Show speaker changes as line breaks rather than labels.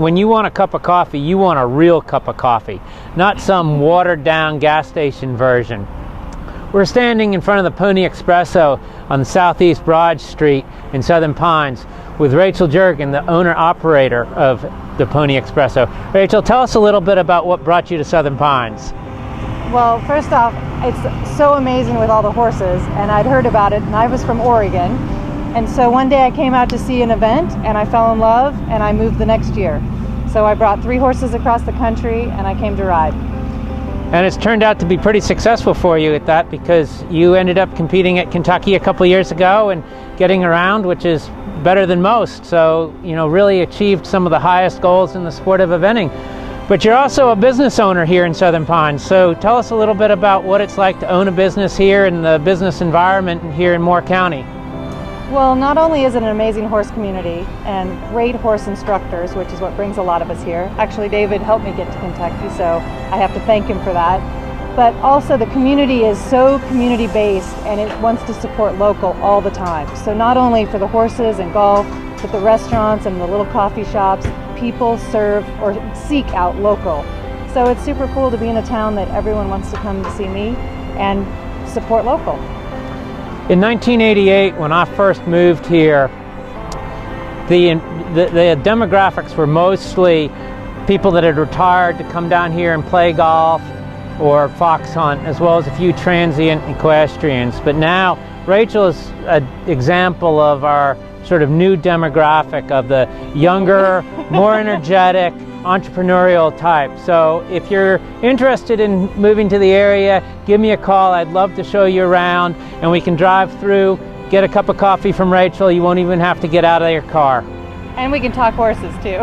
when you want a cup of coffee, you want a real cup of coffee, not some watered down gas station version. We're standing in front of the Pony Espresso on Southeast Broad Street in Southern Pines with Rachel Jergen, the owner-operator of the Pony Espresso. Rachel, tell us a little bit about what brought you to Southern Pines.
Well, first off, it's so amazing with all the horses, and I'd heard about it, and I was from Oregon. And so one day I came out to see an event, and I fell in love, and I moved the next year. So I brought 3 horses across the country, and I came to ride.
And it's turned out to be pretty successful for you at that, because you ended up competing at Kentucky a couple years ago and getting around, which is better than most. So, you know, really achieved some of the highest goals in the sport of eventing. But you're also a business owner here in Southern Pines. So tell us a little bit about what it's like to own a business here and the business environment here in Moore County.
Well, not only is it an amazing horse community and great horse instructors, which is what brings a lot of us here. Actually, David helped me get to Kentucky, so I have to thank him for that. But also the community is so community-based, and it wants to support local all the time. So not only for the horses and golf, but the restaurants and the little coffee shops, people serve or seek out local. So it's super cool to be in a town that everyone wants to come to see me and support local.
In 1988, when I first moved here, the demographics were mostly people that had retired to come down here and play golf or fox hunt, as well as a few transient equestrians. But now, Rachel is an example of our sort of new demographic of the younger, more energetic, entrepreneurial type. So if you're interested in moving to the area, give me a call. I'd love to show you around, and we can drive through, get a cup of coffee from Rachel. You won't even have to get out of your car.
And we can talk horses too.